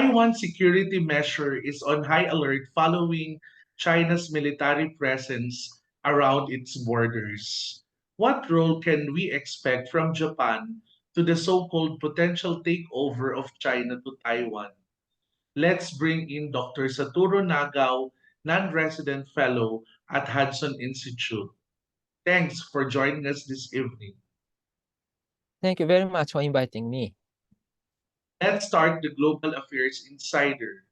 Taiwan's security measure is on high alert following China's military presence around its borders. What role can we expect from Japan to the so-called potential takeover of China to Taiwan? Let's bring in Dr. Satoru Nagao, non-resident fellow at Hudson Institute. Thanks for joining us this evening. Thank you very much for inviting me. Let's start the Global Affairs Insider.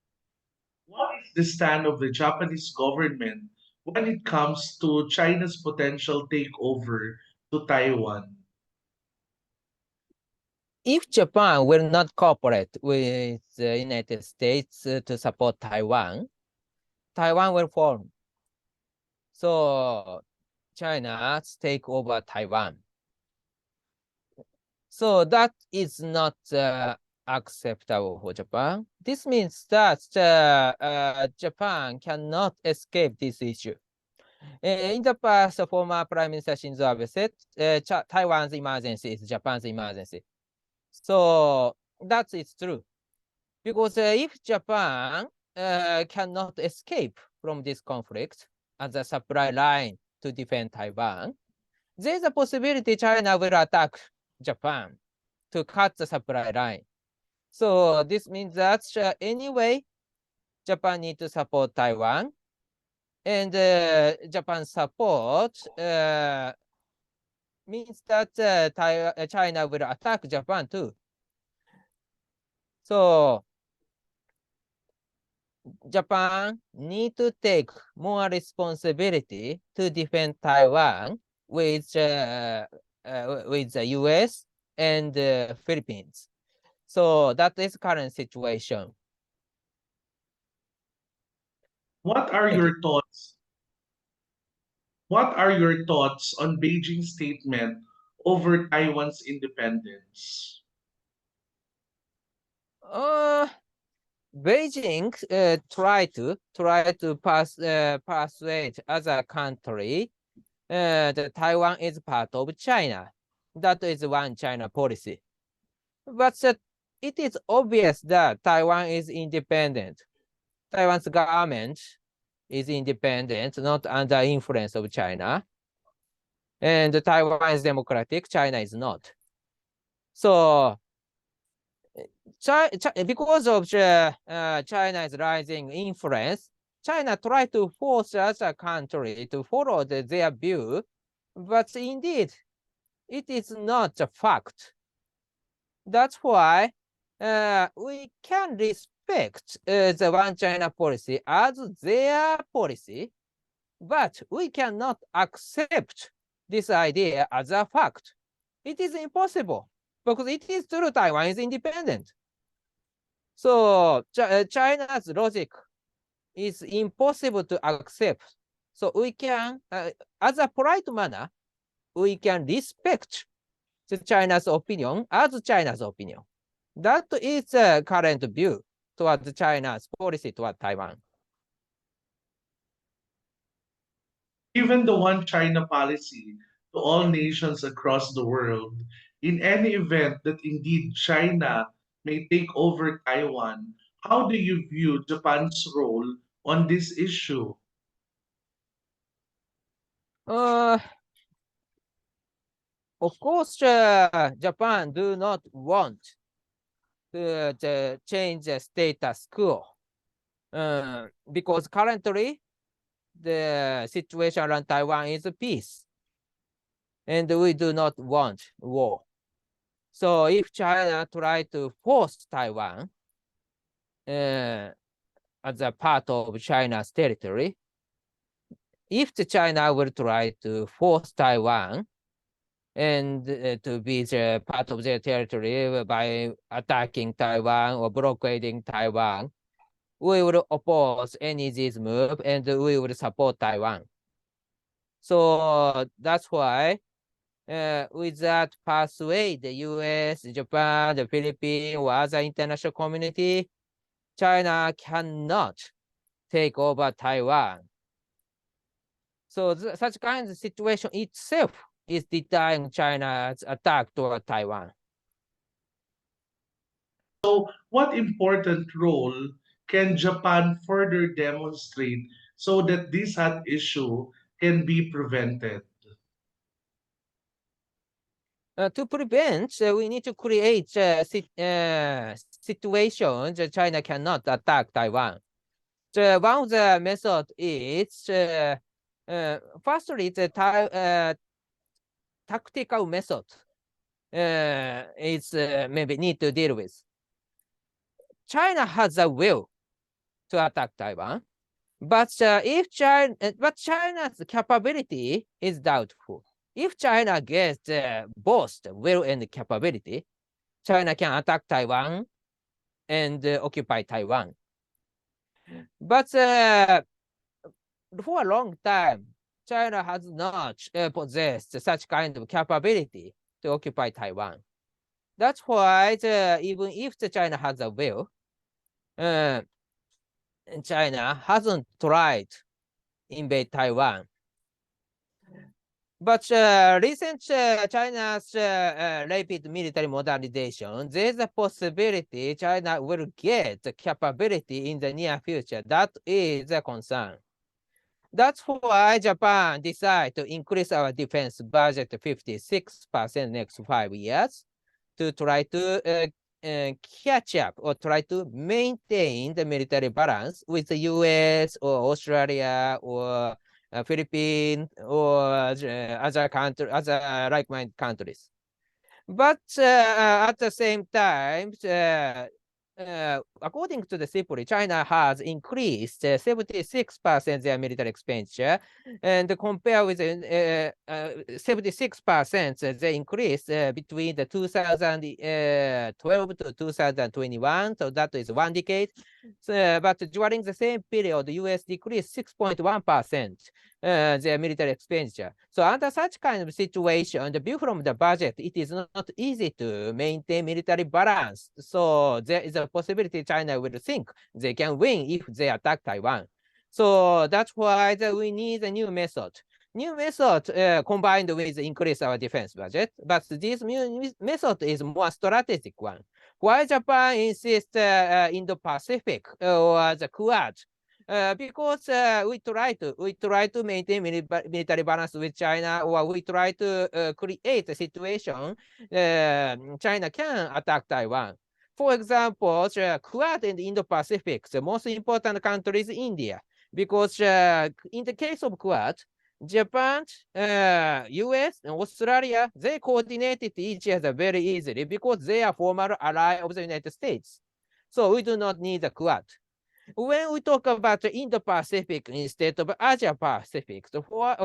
What is the stand of the Japanese government when it comes to China's potential takeover to Taiwan? If Japan will not cooperate with the United States to support Taiwan, Taiwan will fall. So China take over Taiwan. So that is not acceptable for Japan. This means that Japan cannot escape this issue. In the past, former Prime Minister Shinzo Abe said, Taiwan's emergency is Japan's emergency. So that is true. Because if Japan cannot escape from this conflict as a supply line to defend Taiwan, there is a possibility China will attack Japan to cut the supply line. So this means that anyway, Japan needs to support Taiwan, and Japan's support means that China will attack Japan too. So Japan need to take more responsibility to defend Taiwan with the US and Philippines. So that is current situation. What are Thank your you. thoughts? What are your thoughts on Beijing's statement over Taiwan's independence? Beijing try to persuade other country that Taiwan is part of China. That is one China policy. But it is obvious that Taiwan is independent. Taiwan's government is independent, not under influence of China. And Taiwan is democratic, China is not. So because of China's rising influence, China tried to force other country to follow their view, but indeed, it is not a fact. That's why we can respect the one China policy as their policy, but we cannot accept this idea as a fact. It is impossible because it is true Taiwan is independent. So China's logic is impossible to accept. So we can, as a polite manner, we can respect China's opinion as China's opinion. That is the current view towards China's policy toward Taiwan. Given the one China policy to all nations across the world, in any event that indeed China may take over Taiwan, how do you view Japan's role on this issue? Of course, Japan do not want to change the status quo because currently the situation around Taiwan is peace, and we do not want war. So if China try to force Taiwan as a part of China's territory, if China will try to force Taiwan and to be the part of their territory by attacking Taiwan or blockading Taiwan, we will oppose any of these moves and we will support Taiwan. So that's why with that persuade the US, Japan, the Philippines, or other international community, China cannot take over Taiwan. So such kind of situation itself is deterring China's attack toward Taiwan. So, what important role can Japan further demonstrate so that this hot issue can be prevented? To prevent, we need to create situations that China cannot attack Taiwan. One of the method is firstly the tactical method is maybe need to deal with. China has a will to attack Taiwan, but but China's capability is doubtful. If China gets both the will and the capability, China can attack Taiwan and occupy Taiwan. But for a long time, China has not possessed such kind of capability to occupy Taiwan. That's why even if China has a will, China hasn't tried invade Taiwan. But recent China's rapid military modernization, there's a possibility China will get the capability in the near future. That is a concern. That's why Japan decided to increase our defense budget to 56% next 5 years to try to catch up or try to maintain the military balance with the US or Australia or Philippines or other like-minded countries. But at the same time, according to the CIPRI, China has increased 76% their military expenditure, and compare with 76% they increased between the 2012 to 2021, so that is 1 decade. But during the same period, the US decreased 6.1%. Their military expenditure. So under such kind of situation, the view from the budget, it is not easy to maintain military balance. So there is a possibility China will think they can win if they attack Taiwan. So that's why we need a new method. New method combined with increase our defense budget, but this new method is more strategic one. Why Japan insists Indo-Pacific or the Quad? Because we try to maintain military balance with China, or we try to create a situation China can attack Taiwan. For example, Quad and Indo-Pacific, the most important country is India, because in the case of Quad, Japan, US, and Australia, they coordinated each other very easily because they are former ally of the United States. So we do not need a Quad. When we talk about the Indo-Pacific instead of Asia-Pacific, so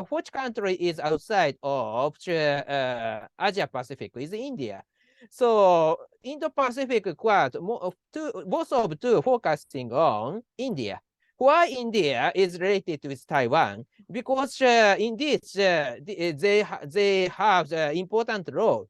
which country is outside of Asia-Pacific is India. So Indo-Pacific Quad, both of two focusing on India. Why India is related with Taiwan? Because in this, they have the important role.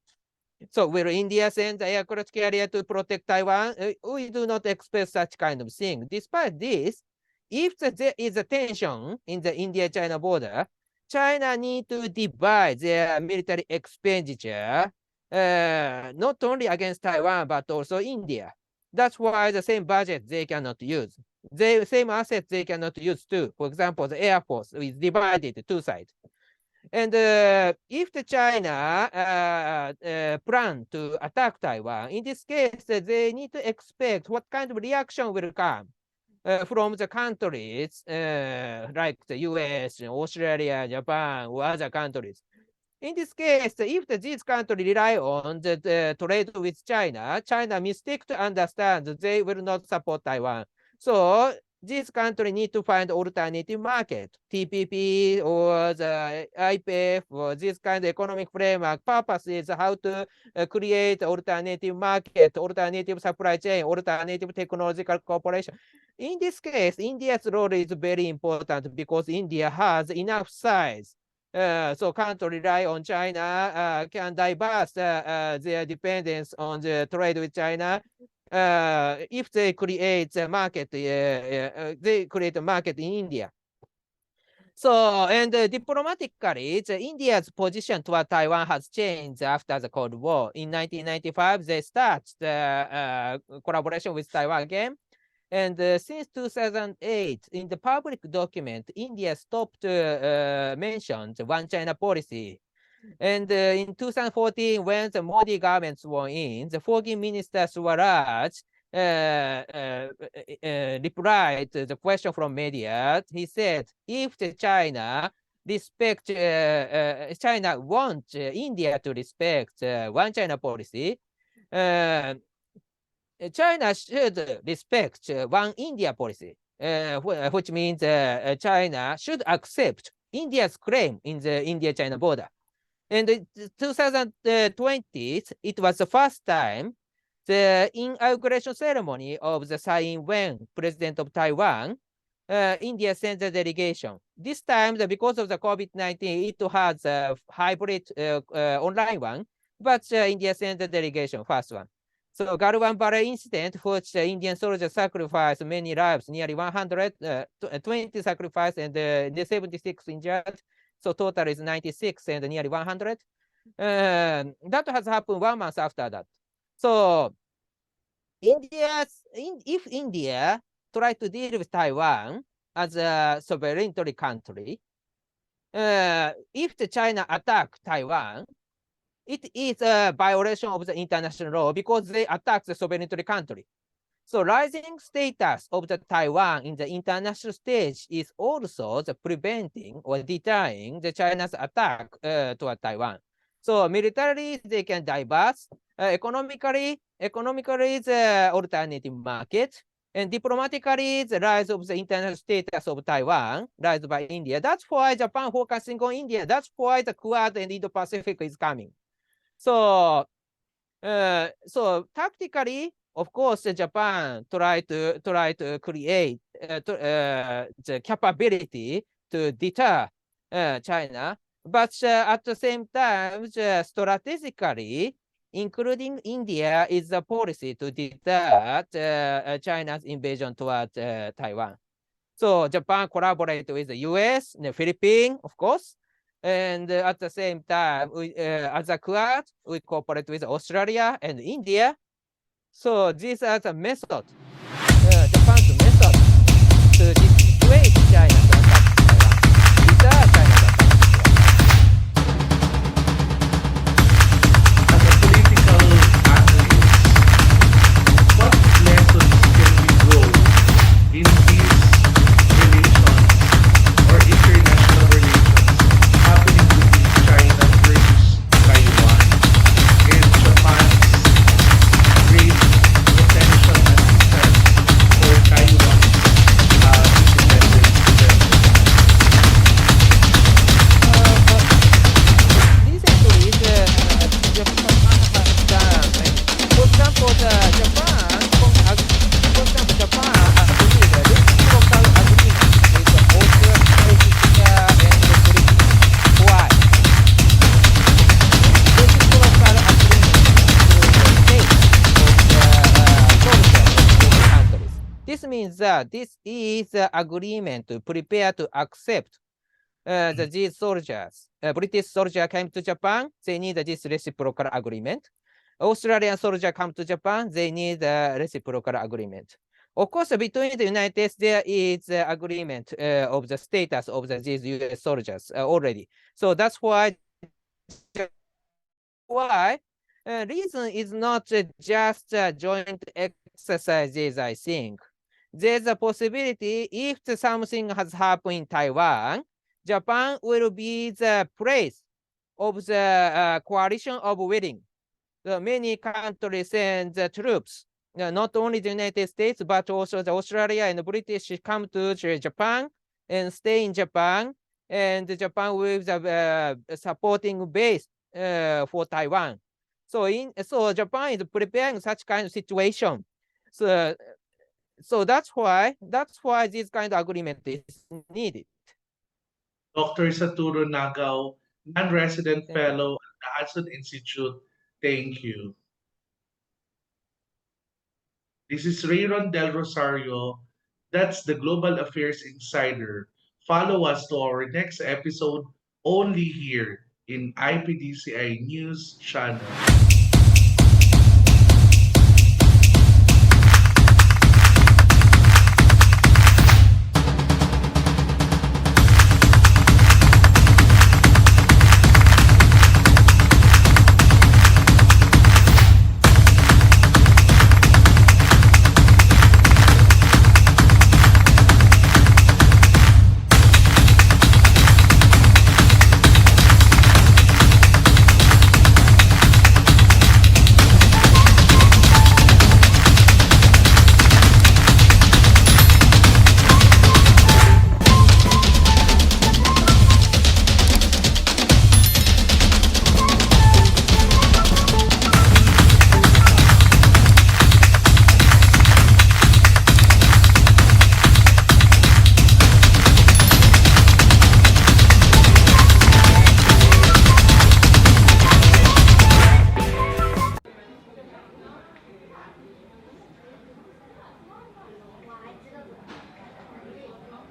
So will India send aircraft carrier to protect Taiwan? We do not expect such kind of thing. Despite this, if there is a tension in the India-China border, China need to divide their military expenditure not only against Taiwan, but also India. That's why the same budget they cannot use. The same assets they cannot use too. For example, the Air Force is divided two sides. And if the China plan to attack Taiwan, in this case, they need to expect what kind of reaction will come from the countries like the US, Australia, Japan, or other countries. In this case, if these countries rely on the trade with China, China mistake to understand they will not support Taiwan. So this country need to find alternative market, TPP or the IPF or this kind of economic framework. Purpose is how to create alternative market, alternative supply chain, alternative technological cooperation. In this case, India's role is very important because India has enough size. So can't rely on China, can diverse their dependence on the trade with China. If they create a market, they create a market in India. So, and diplomatically, India's position toward Taiwan has changed after the Cold War. In 1995, they start the collaboration with Taiwan again. And since 2008, in the public document, India stopped mention the one China policy. And in 2014, when the Modi government sworn in, the foreign minister Swaraj replied to the question from media. He said, if the China respect, China wants India to respect one China policy, uh, China should respect one India policy, which means China should accept India's claim in the India-China border. And in 2020, it was the first time the inauguration ceremony of the Tsai Ing-wen, president of Taiwan, India sent a delegation. This time, because of the COVID-19, it has a hybrid online one, but India sent a delegation, first one. So Galwan Valley incident, which the Indian soldiers sacrificed many lives, nearly 120 sacrificed and 76 injured. So total is 96 and nearly 100. That has happened 1 month after that. So if India try to deal with Taiwan as a sovereignty country, if the China attack Taiwan, it is a violation of the international law because they attack the sovereignty country. So rising status of the Taiwan in the international stage is also the preventing or deterring the China's attack toward Taiwan. So militarily, they can diverse. Economically, the alternative market. And diplomatically, the rise of the international status of Taiwan, rise by India. That's why Japan focusing on India. That's why the Quad and Indo-Pacific is coming. So tactically, of course, Japan try to create the capability to deter China, but at the same time, strategically, including India, is the policy to deter China's invasion toward Taiwan. So Japan collaborate with the U.S., the Philippines, of course, and at the same time, as a Quad, we cooperate with Australia and India. So these are the method, Japan's method to dissuade China to attack Taiwan. These are China's As a political analyst, what lessons can we draw in these relations or international relations happening between China versus Taiwan and Japan's great potential assistance for Taiwan's independence recently, Japan has done, for example, for example, Japan agreed a reciprocal agreement with the Australia and the Philippines. Why? Reciprocal agreement to the state of the soldiers of both countries. This means that this is an agreement to prepare to accept these soldiers, British soldier came to Japan, they need this reciprocal agreement. Australian soldier come to Japan, they need a reciprocal agreement. Of course, between the United States, there is agreement of the status of these US soldiers already. So that's why reason is not just joint exercises, I think. There's a possibility if something has happened in Taiwan, Japan will be the place of the coalition of winning. The many countries send the troops, not only the United States, but also the Australia and the British come to Japan and stay in Japan, and Japan with the supporting base for Taiwan. So Japan is preparing such kind of situation. So that's why this kind of agreement is needed. Dr. Satoru Nagao, non-resident Thank you. fellow at the Hudson Institute. Thank you. This is Reyron del Rosario. That's the Global Affairs Insider Follow us to our next episode only here in IPDCI News Channel.